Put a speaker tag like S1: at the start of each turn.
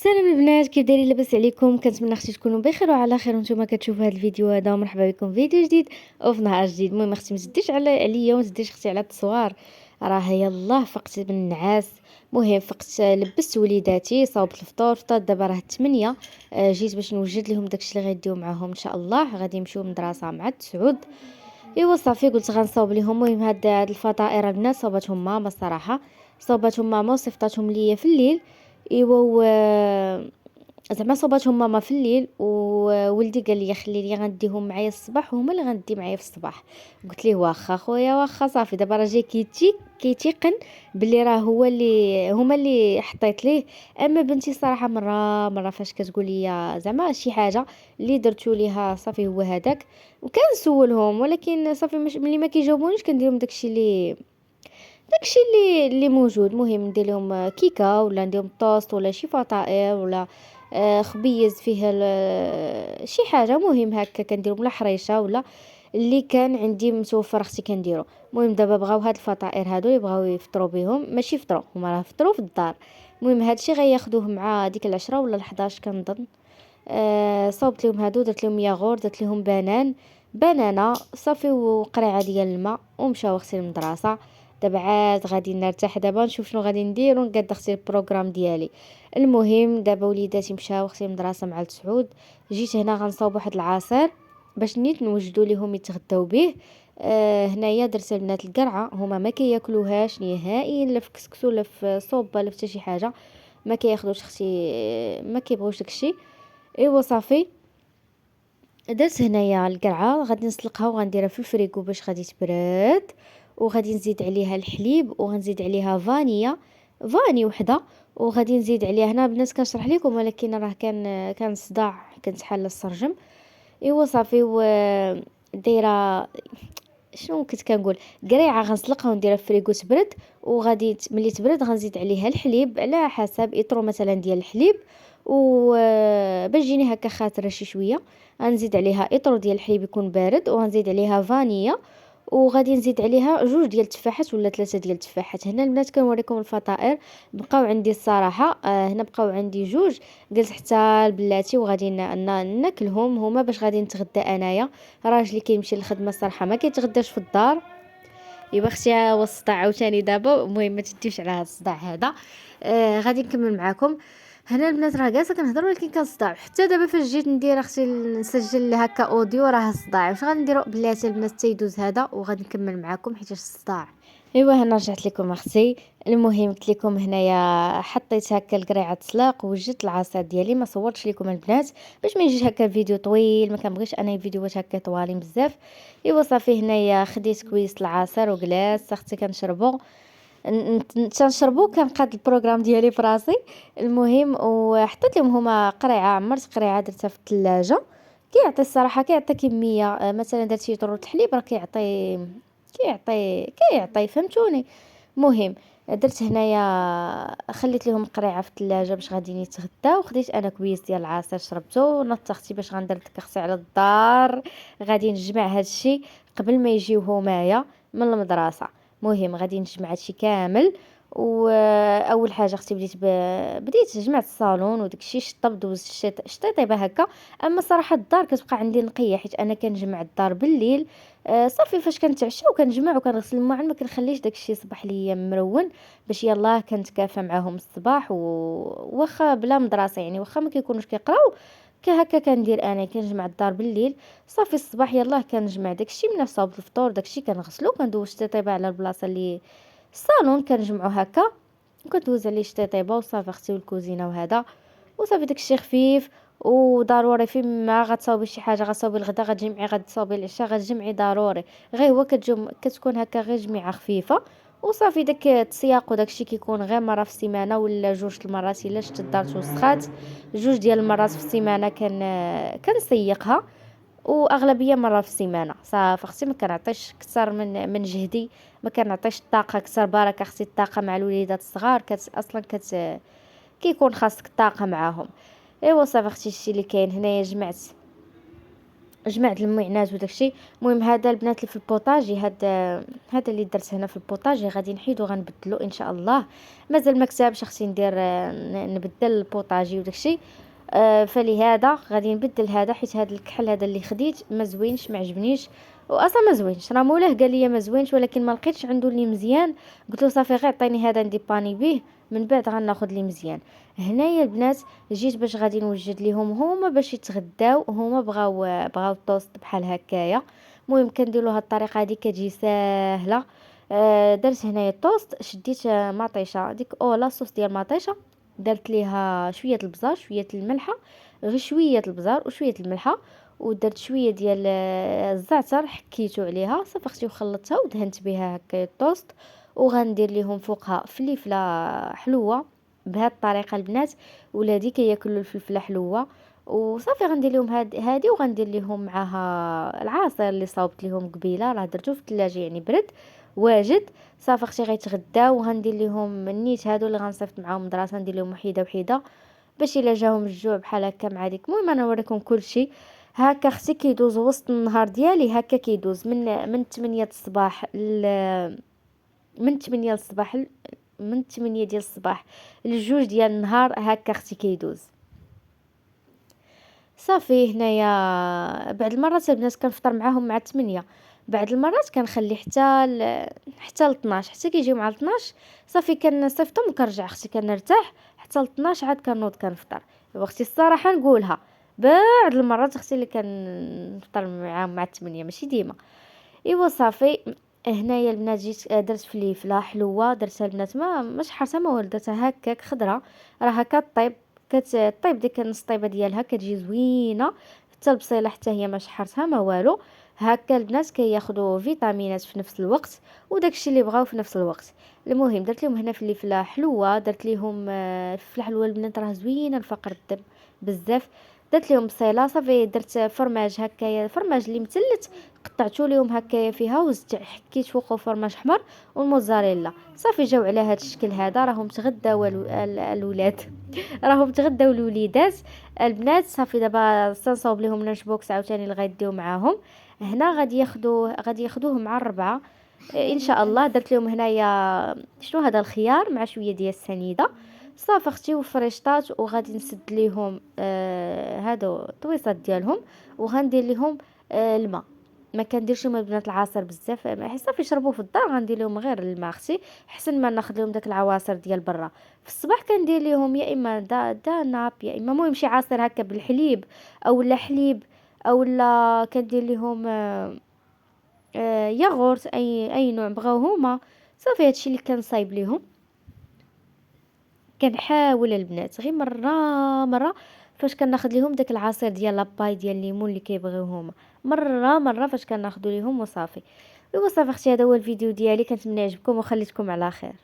S1: سلام البنات، كيف دايرين؟ لاباس عليكم؟ كنتمنى اختي تكونوا بخير وعلى خير وانتم كتشوفوا هذا الفيديو هذا. ومرحبا بكم في فيديو جديد وفي نهار جديد. المهم اختي ما تديش عليا وما تديش اختي على التصوير، راه يلاه فقت من النعاس. مهم فقت لبست وليداتي، صاوبت الفطور، فطرت دابا راه 8. جيت باش نوجد لهم داكشي اللي غيديو معاهم ان شاء الله، غادي يمشيو المدرسه مع 9. ايوا صافي قلت غنصاوب ليهم. المهم هاد الفطائر البنات صوبتهم ماما الصراحه، صوبتهم ماما وصيفطاتهم ليا في الليل. ايوا زعما صوباتهم ماما في الليل، وولدي قال لي خلي لي غنديهم معايا الصباح، وهما اللي غندي معايا في الصباح. قلت ليه واخا خويا واخا. صافي دابا راه جاي كيتيقن بلي راه هما اللي حطيت ليه. اما بنتي صراحه مره فاش كتقول لي زعما شي حاجه اللي درتو ليها صافي هو هذاك، وكنسولهم ولكن صافي مش ملي ما كيجاوبونيش كندير لهم داكشي اللي موجود. مهم ندير لهم كيكه ولا ندير لهم طوست ولا شي فطائر ولا خبيز فيه شي حاجه. مهم هكا كندير لهم حريشه ولا اللي كان عندي متوفر اختي كنديرو. المهم دابا بغاو هاد الفطائر هادو يبغاو يفطروا بهم، ماشي يفطروا هما راه فطروا في الدار. المهم هادشي غياخدوه مع ديك العشرة ولا 11 كنظن. صوبت لهم هادو، درت لهم ياغور، درت لهم بنانه صافي وقريعه ديال الماء، ومشاو اختي للمدرسه. دابا عاد غادي نرتاح، دابا نشوف شنو غادي ندير ونقاد اختي البروغرام ديالي. المهم دابا وليداتي مشاو اختي المدرسه مع السعود. جيت هنا غنصاوب واحد العصير باش نيت نوجدوا لهم يتغداو به. هنايا درت البنات القرعه، هما ما كياكلوهاش نهائيا، لا في كسكسو لا في صوبه لا في حتى شي حاجه. ما كياخذوش اختي، ما كيبغوش داكشي. ايوا صافي درت هنايا القرعه، غادي نسلقها وغنديرها في الفريكو باش غادي تبرد. وغادي نزيد عليها الحليب وغنزيد عليها فاني وحده. وغادي نزيد عليها هنا البنات كنشرح لكم، ولكن راه كان صداع، كنت حاله السرجم. ايوا صافي دايره شنو كنت كنقول، قريعه غنسلقها ونديرها في الفريكو تبرد. وغادي ملي تبرد غنزيد عليها الحليب على حسب اطرو مثلا ديال الحليب، و باش تجيني هكا خاطره شي شويه. غنزيد عليها اطرو ديال الحليب يكون بارد، وغنزيد عليها فانيا. وغادي نزيد عليها 2 ديال التفاحات ولا 3 ديال التفاحات. هنا البنات كنوريكم الفطائر بقاو عندي الصراحه. هنا بقاو عندي 2. قلت حتى البلاتي وغادي ناكلهم هما باش غادي نتغدى انايا. راجلي كيمشي للخدمه الصراحه ما كيتغداش في الدار. ايوا اختي هو الصداع عاوتاني دابا. المهم ما تديوش على هذا الصداع هذا. غادي نكمل معكم. هنا البنات راه جالسه كنهضر ولكن كنصداع حتى دابا فاش جيت ندير اختي نسجل هكا اوديو راه صداع. واش غادي نديرو بلاتي البنات تيدوز هذا وغادي نكمل معكم حيت الصداع. ايوا هنا رجعت لكم اختي. المهم قلت لكم هنايا حطيت هكا القريعه تسلاق وجدت العصير ديالي. ما صورتش لكم البنات باش ما يجيش هكا الفيديو طويل، ما كنبغيش انا الفيديوهات هكا طوالين بزاف. ايوا صافي هنايا خديت كويس العصير وجلست اختي كنشربو. تنشربو كنقاد البروغرام ديالي فراسي. المهم وحطيت لهم هما قريعه، عمرت قريعه درتها في الثلاجه. كيعطي الصراحه كيعطي كميه. مثلا درت شي طرو الحليب راه كيعطي فهمتوني. مهم درت هنايا خليت لهم قريعه في الثلاجه باش غادي يتغداو. وخديت انا كويس ديال العصير شربته، نطت اختي باش غندير الكرسي على الدار. غادي نجمع هذا الشيء قبل ما يجيو همايا من المدرسه. مهم غادي نجمع هادشي كامل. واول حاجه اختي بديت جمعت الصالون وداكشي، شطب دوزت شتي طيبه هكا. اما صراحه الدار كتبقى عندي نقيه حيت انا كنجمع الدار بالليل. صافي فاش كنتعشى وكنجمع وكنغسل المواعن ما كنخليش داكشي صباح ليا مرون باش يلاه كنتكافى معاهم الصباح. واخا بلا مدرسه يعني واخا ما كيكونوش كيقراو كهكا كندير انا كنجمع الدار بالليل. صافي الصباح يلاه كنجمع داكشي من صوب الفطور داكشي كنغسلو كندوز شتي طيبه على البلاصه اللي الصالون كنجمعو هكا. وكدوز عليه شتي طيبه وصافي اختي والكوزينه وهذا. وصافي داكشي خفيف. وضروري فيما غتصاوبي شي حاجه، غتصاوبي الغدا غتجمعي، غتصاوبي العشاء غتجمعي ضروري. غير هو كتكون هكا غير جميعه خفيفه. وصافي داك التسياق وداكشي كيكون غير مره في السيمانه ولا 2 المرات الا شت الدار توسخات. 2 ديال المرات في السيمانه كنسيقها. واغلبيه مره في السيمانه. صافي اختي ما كنعطيش اكثر من جهدي، ما كنعطيش الطاقه اكثر. بركه اختي الطاقه مع الوليدات الصغار اصلا كيكون خاصك الطاقه معاهم. ايوا صافي اختي الشيء اللي كاين هنايا جمعت جمعت المعينات وداكشي. المهم هذا البنات اللي في البوطاجي، هذا اللي درت هنا في البوطاجي غادي نحيدو غنبدلو ان شاء الله. مازال ما كتبش، خصني ندير نبدل البوطاجي وداكشي. فلهذا غادي نبدل هذا، حيت هذا الكحل هذا اللي خديت ما زوينش، ما عجبنيش. واصلا ما زوينش، راه مولاه قال لي ما زوينش، ولكن ما لقيتش عنده اللي مزيان. قلت له صافي غير عطيني هذا نديباني به، من بعد غناخذ اللي مزيان. هنايا البنات جيت باش غادي نوجد ليهم هما باش يتغداو، هما بغاو الطوست بحال هكايا. المهم كنديروا هاد الطريقه هذه كتجي ساهله. درت هنايا الطوست، شديت مطيشه ديك لاصوص ديال مطيشه، درت ليها شويه البزار شويه الملحه، غير شويه البزار وشويه الملحه، ودرت شويه ديال الزعتر حكيتو عليها صافي اختي، وخلطتها ودهنت بها هكا الطوست. وغندير ليهم فوقها فليفله حلوه بهذه الطريقه البنات. ولادي كياكلوا الفلفله حلوه. وصافي غندير لهم هادي وغندير لهم معاها العصير اللي صاوبت لهم قبيله، راه درتو في الثلاجه يعني برد واجد. صافي اختي غيتغداو، وغندير لهم النيت هادو اللي غنصيفط معاهم مدرسه، ندير لهم وحيده وحيده باش الا جاهم الجوع بحال هكا مع ديك. المهم انا نوريكم كل شيء. هكا اختي كيدوز وسط النهار ديالي، هكا كيدوز من 8 الصباح من 8 الصباح من 8 ديال الصباح لجوج ديال النهار، هكا اختي كيدوز. صافي هنايا بعد المرات البنات كنفطر معاهم مع 8، بعد المرات كنخلي حتى ل 12، حتى كيجيو مع 12 صافي كنصيفطهم وكنرجع اختي كنرتاح حتى ل 12 عاد كنوض كنفطر. اختي الصراحه نقولها، بعد المرات اختي اللي كنفطر معاهم مع 8 ماشي ديما. ايوا صافي. هنايا البنات جيت درت فليفله حلوه، درتها البنات ما شحرتها ما والو، درتها هكاك خضره، راه كطيب، كتطيب ديك النص طيبه ديالها كتجي زوينه. حتى البصيله حتى هي ما شحرتها ما والو. هكا البنات كياخذوا فيتامينات في نفس الوقت، وداكشي اللي بغاو في نفس الوقت. المهم درت لهم هنا فليفله حلوه، درت لهم الفلفله حلوه البنات راه زوينه لفقر الدم بزاف. درت لهم بصيله صافي، درت فرماج هكايا، فرماج اللي مثلث قطعتو ليهم هكايا فيها، وزدت حكيت فوقه فرماج حمر والموزاريلا. صافي جاو على هذا الشكل هذا، راهم تغداو الولاد راهم تغداو الوليدات البنات. صافي دابا سنصاوب لهم لانش بوكس عاوتاني اللي غيديو معاهم. هنا غادي ياخذوه مع الربعه ان شاء الله. درت لهم هنايا شنو هذا الخيار مع شويه ديال السنيده. صافي اختي وفريشطات، وغادي نسد ليهم هادو الطويصات ديالهم، وغندير لهم الماء. ما كنديرش هما البنات العصير بزاف، صافي يشربوا في الدار، غندير لهم غير الماء اختي، حسن ما ناخذ لهم داك العواصر ديال برا. في الصباح كندير لهم يا اما ناب، يا اما المهم شي عصير هكا بالحليب او لا حليب، او لا كندير لهم ياغورت، اي نوع بغاو هما. صافي هادشي اللي كنصايب ليهم. كنحاول البنات غير مره فاش كناخذ لهم داك العصير ديال لاباي ديال الليمون اللي كيبغيو هما، مره فاش كناخذ لهم وصافي. ايوا صافي اختي، هذا هو الفيديو ديالي، كنتمنى يعجبكم وخليتكم على خير.